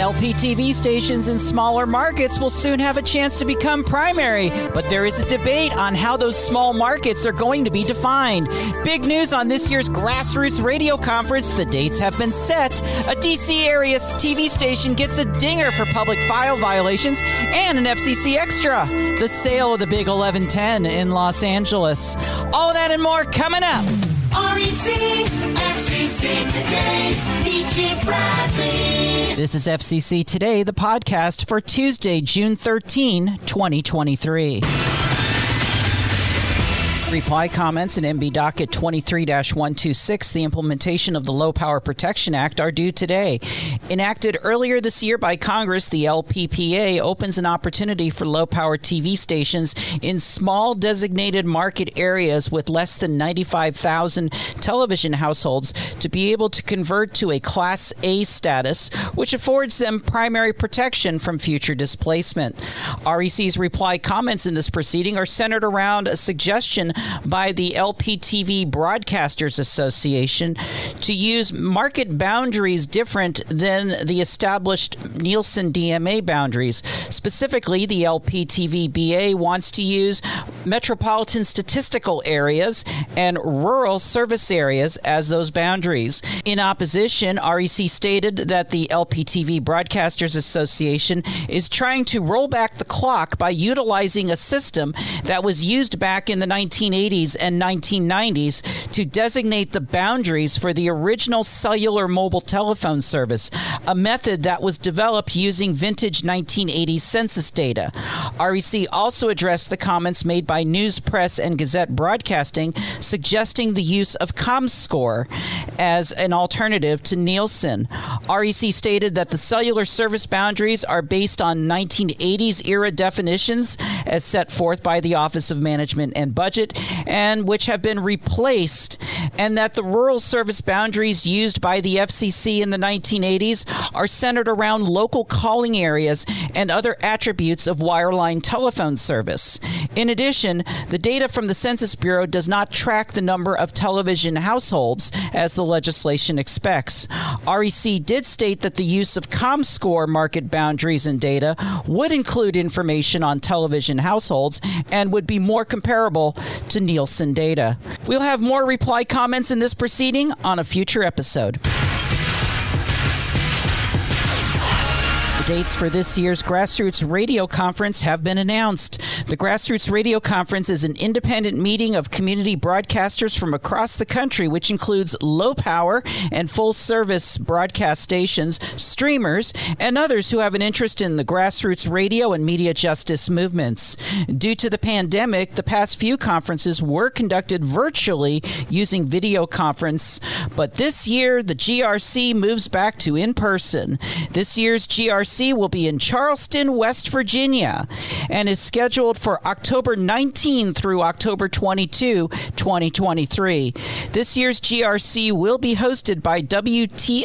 LPTV stations in smaller markets will soon have a chance to become primary, but there is a debate on how those small markets are going to be defined. Big news on this year's Grassroots Radio Conference. The dates have been set. A D.C. area TV station gets a dinger for public file violations and an FCC extra. The sale of the Big 1110 in Los Angeles. All that and more coming up. REC, FCC Today, Michi Bradley. This is FCC Today, the podcast for Tuesday, June 13, 2023. Reply comments in MB Docket 23-126, the implementation of the Low Power Protection Act, are due today. Enacted earlier this year by Congress, the LPPA opens an opportunity for low-power TV stations in small designated market areas with less than 95,000 television households to be able to convert to a Class A status, which affords them primary protection from future displacement. REC's reply comments in this proceeding are centered around a suggestion by the LPTV Broadcasters Association to use market boundaries different than the established Nielsen DMA boundaries. Specifically, the LPTV BA wants to use metropolitan statistical areas and rural service areas as those boundaries. In opposition, REC stated that the LPTV Broadcasters Association is trying to roll back the clock by utilizing a system that was used back in the 1980s and 1990s to designate the boundaries for the original cellular mobile telephone service, a method that was developed using vintage 1980s census data. REC also addressed the comments made by News Press and Gazette Broadcasting suggesting the use of ComScore as an alternative to Nielsen. REC stated that the cellular service boundaries are based on 1980s era definitions as set forth by the Office of Management and Budget, and which have been replaced, and that the rural service boundaries used by the FCC in the 1980s are centered around local calling areas and other attributes of wireline telephone service. In addition, the data from the Census Bureau does not track the number of television households as the legislation expects. REC did state that the use of ComScore market boundaries and data would include information on television households and would be more comparable to Nielsen data. We'll have more reply comments in this proceeding on a future episode. The dates for this year's Grassroots Radio Conference have been announced. The Grassroots Radio Conference is an independent meeting of community broadcasters from across the country, which includes low-power and full-service broadcast stations, streamers, and others who have an interest in the grassroots radio and media justice movements. Due to the pandemic, the past few conferences were conducted virtually using video conference, but this year the GRC moves back to in-person. This year's GRC will be in Charleston, West Virginia, and is scheduled for October 19 through October 22, 2023. This year's GRC will be hosted by WTSQ-LP.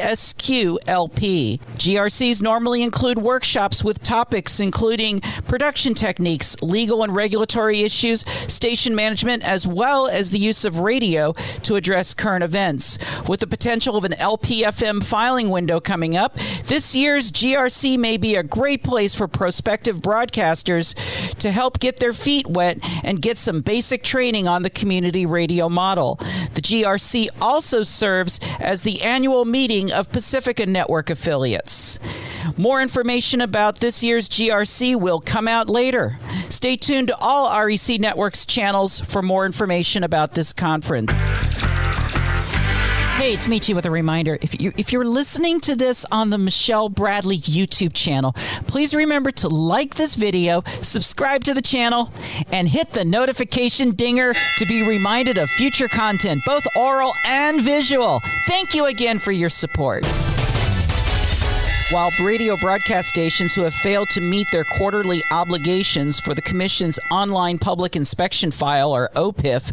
GRCs normally include workshops with topics including production techniques, legal and regulatory issues, station management, as well as the use of radio to address current events. With the potential of an LPFM filing window coming up, this year's GRC may be a great place for prospective broadcasters to help get their feet wet and get some basic training on the community radio model. The GRC also serves as the annual meeting of Pacifica Network affiliates. More information about this year's GRC will come out later. Stay tuned to all REC Network's channels for more information about this conference. Hey, it's Michi with a reminder. If you're listening to this on the Michelle Bradley YouTube channel, please remember to like this video, subscribe to the channel, and hit the notification dinger to be reminded of future content, both oral and visual. Thank you again for your support. While radio broadcast stations who have failed to meet their quarterly obligations for the Commission's Online Public Inspection File, or OPIF,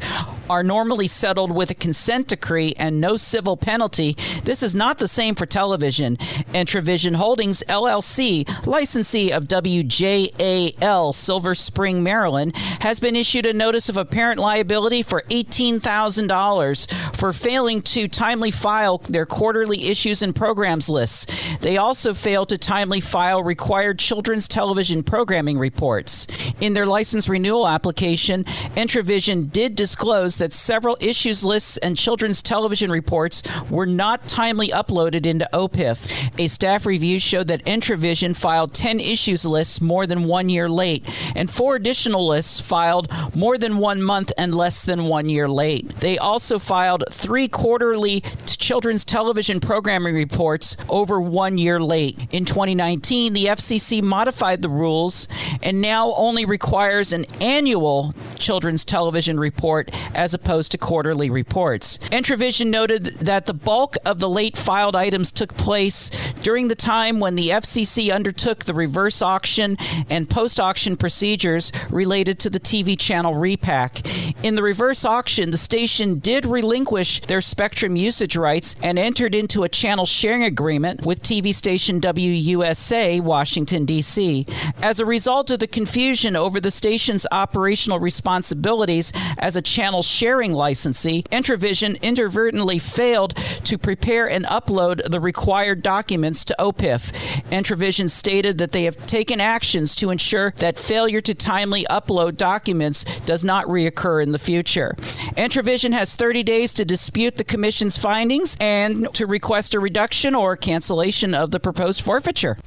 are normally settled with a consent decree and no civil penalty, this is not the same for television. Entravision Holdings, LLC, licensee of WJAL, Silver Spring, Maryland, has been issued a notice of apparent liability for $18,000 for failing to timely file their quarterly issues and programs lists. They also failed to timely file required children's television programming reports. In their license renewal application, Entravision did disclose that several issues lists and children's television reports were not timely uploaded into OPIF. A staff review showed that Entravision filed 10 issues lists more than 1 year late, and 4 additional lists filed more than 1 month and less than 1 year late. They also filed 3 quarterly children's television programming reports over 1 year late. In 2019, the FCC modified the rules and now only requires an annual children's television report as opposed to quarterly reports. Entravision noted that the bulk of the late filed items took place during the time when the FCC undertook the reverse auction and post-auction procedures related to the TV channel repack. In the reverse auction, the station did relinquish their spectrum usage rights and entered into a channel sharing agreement with TV station WUSA, Washington, D.C. As a result of the confusion over the station's operational responsibilities as a channel sharing licensee, Entravision inadvertently failed to prepare and upload the required documents to OPIF. Entravision stated that they have taken actions to ensure that failure to timely upload documents does not reoccur in the future. Entravision has 30 days to dispute the Commission's findings and to request a reduction or cancellation of the proposed forfeiture.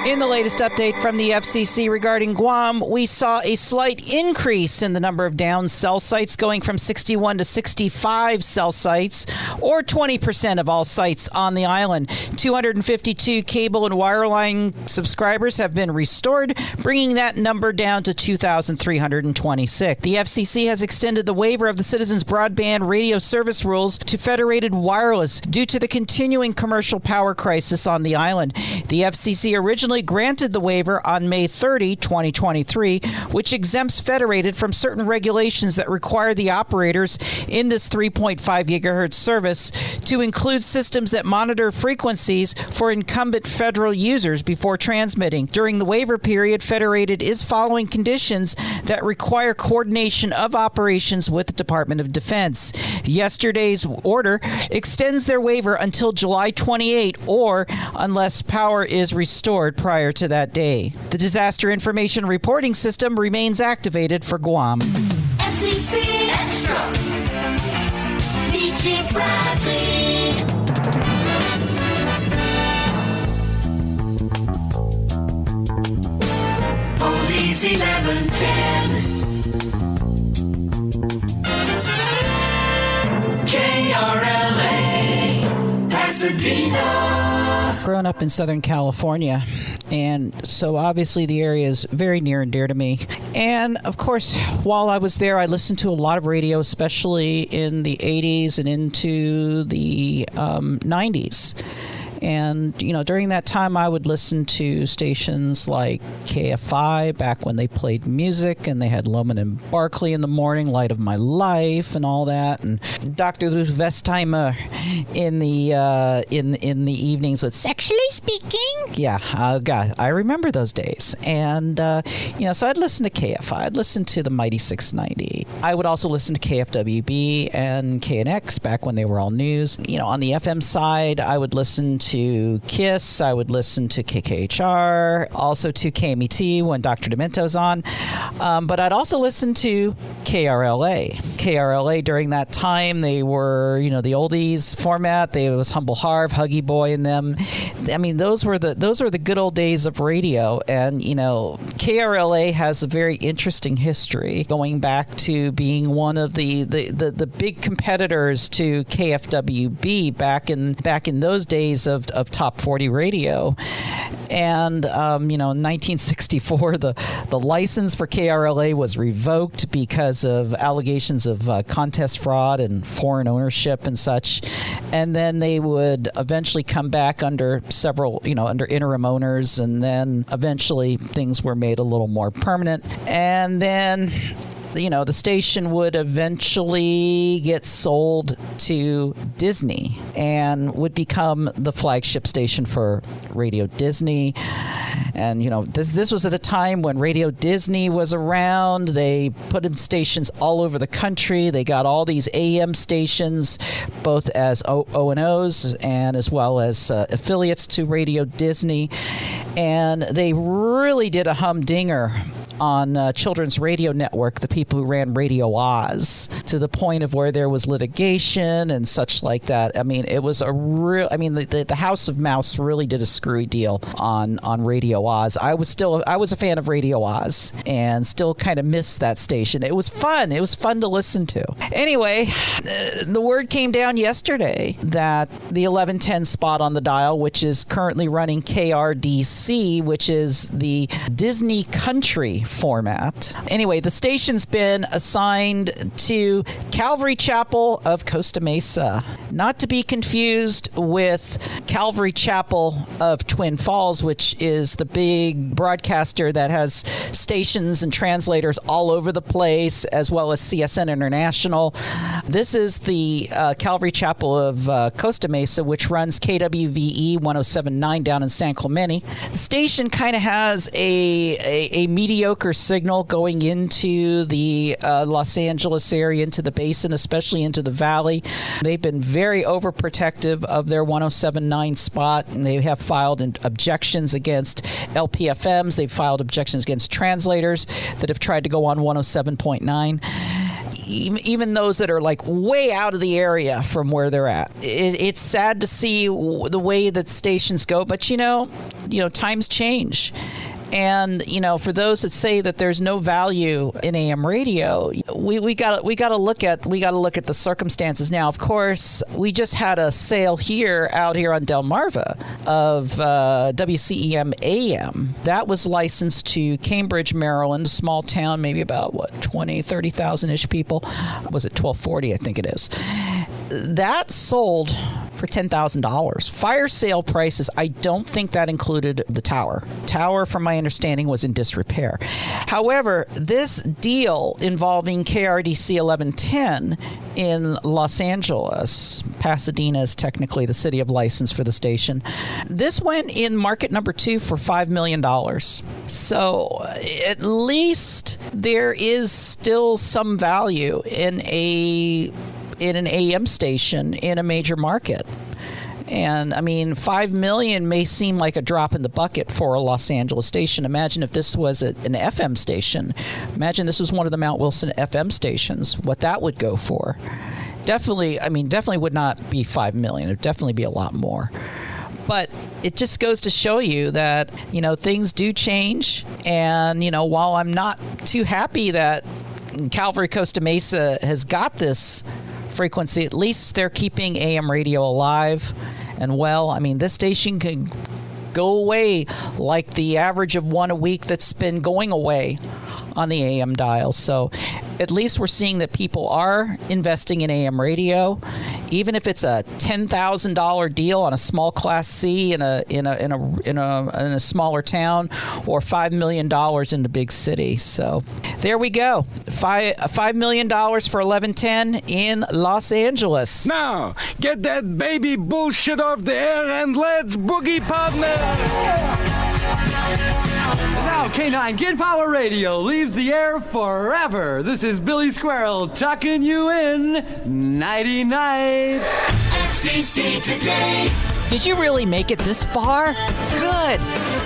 In the latest update from the FCC regarding Guam, we saw a slight increase in the number of down cell sites, going from 61 to 65 cell sites, or 20% of all sites on the island. 252 cable and wireline subscribers have been restored, bringing that number down to 2,326. The FCC has extended the waiver of the Citizens Broadband Radio Service rules to Federated Wireless due to the continuing commercial power crisis on the island. The FCC originally granted the waiver on May 30, 2023, which exempts Federated from certain regulations that require the operators in this 3.5 gigahertz service to include systems that monitor frequencies for incumbent federal users before transmitting. During the waiver period, Federated is following conditions that require coordination of operations with the Department of Defense. Yesterday's order extends their waiver until July 28, or unless power is restored prior to that day. The Disaster Information Reporting System remains activated for Guam. FCC Extra. Michi Bradley. Oldies 1110. KRLA. Pasadena. Grown up in Southern California, and so obviously the area is very near and dear to me. And of course, while I was there, I listened to a lot of radio, especially in the 80s and into the 90s. And, you know, during that time, I would listen to stations like KFI back when they played music, and they had Loman and Barkley in the morning, Light of My Life, and all that, and Dr. Ruth Vestheimer in the evenings with Sexually Speaking. Yeah, God, I remember those days. And you know, so I'd listen to KFI. I'd listen to the Mighty 690. I would also listen to KFWB and KNX back when they were all news. You know, on the FM side, I would listen to KISS, I would listen to KKHR, also to KMET when Dr. Demento's on, but I'd also listen to KRLA. KRLA during that time, they were, you know, the oldies format. There was Humble Harv, Huggy Boy in them. I mean, those were the good old days of radio. And, you know, KRLA has a very interesting history, going back to being one of the big competitors to KFWB back in those days of of top 40 radio. And, in 1964, the license for KRLA was revoked because of allegations of contest fraud and foreign ownership and such. And then they would eventually come back under several, under interim owners. And then eventually things were made a little more permanent. And then the station would eventually get sold to Disney and would become the flagship station for Radio Disney. And, this was at a time when Radio Disney was around. They put in stations all over the country. They got all these AM stations, both as O&Os and as well as affiliates to Radio Disney. And they really did a humdinger on Children's Radio Network, the people who ran Radio Oz, to the point of where there was litigation and such like that. I mean, it was the House of Mouse really did a screwy deal on Radio Oz. I was a fan of Radio Oz and still kind of miss that station. It was fun. It was fun to listen to. Anyway, the word came down yesterday that the 1110 spot on the dial, which is currently running KRDC, which is the Disney Country format. Anyway, the station's been assigned to Calvary Chapel of Costa Mesa, not to be confused with Calvary Chapel of Twin Falls, which is the big broadcaster that has stations and translators all over the place, as well as CSN International. This is the Calvary Chapel of Costa Mesa, which runs KWVE 107.9 down in San Clemente. The station kind of has a mediocre signal going into the Los Angeles area, into the basin, especially into the valley. They've been very overprotective of their 107.9 spot, and they have filed objections against LPFMs. They've filed objections against translators that have tried to go on 107.9. Even those that are like way out of the area from where they're at. It's sad to see the way that stations go, but times change. And for those that say that there's no value in AM radio, we got to look at the circumstances now. Of course, we just had a sale out here on Delmarva of WCEM AM. That was licensed to Cambridge, Maryland, a small town, maybe about 30,000-ish people. Was it 1240? I think it is. That sold for $10,000. Fire sale prices, I don't think that included the tower. Tower, from my understanding, was in disrepair. However, this deal involving KRDC 1110 in Los Angeles, Pasadena is technically the city of license for the station. This went in market number 2 for $5 million. So at least there is still some value in an AM station in a major market. And I mean, $5 million may seem like a drop in the bucket for a Los Angeles station. Imagine if this was an FM station. Imagine this was one of the Mount Wilson FM stations, what that would go for. Definitely would not be $5 million. It would definitely be a lot more. But it just goes to show you that, things do change. And, while I'm not too happy that Calvary Costa Mesa has got this frequency, at least they're keeping AM radio alive and well. I mean, this station can go away like the average of one a week that's been going away on the AM dial. So at least we're seeing that people are investing in AM radio, even if it's a $10,000 deal on a small Class C in a smaller town, or $5 million in the big city. So there we go. $5 million for 1110 in Los Angeles. Now, get that baby bullshit off the air and let's boogie, partner! And now K9 Kid Power Radio leaves the air forever. This is Billy Squirrel tucking you in. Nighty night. FCC Today. Did you really make it this far? Good.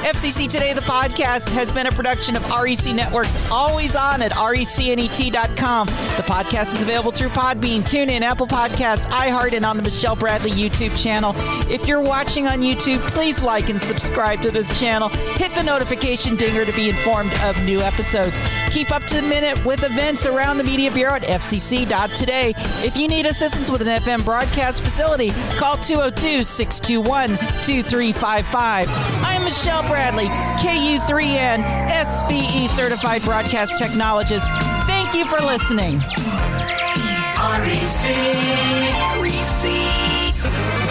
FCC Today, the podcast, has been a production of REC Networks, always on at recnet.com. The podcast is available through Podbean, TuneIn, Apple Podcasts, iHeart, and on the Michelle Bradley YouTube channel. If you're watching on YouTube, please like and subscribe to this channel. Hit the notification dinger to be informed of new episodes. Keep up to the minute with events around the Media Bureau at FCC.today. If you need assistance with an FM broadcast facility, call 202-621-2355. I'm Michelle Bradley, KU3N, SBE Certified Broadcast Technologist. Thank you for listening. REC.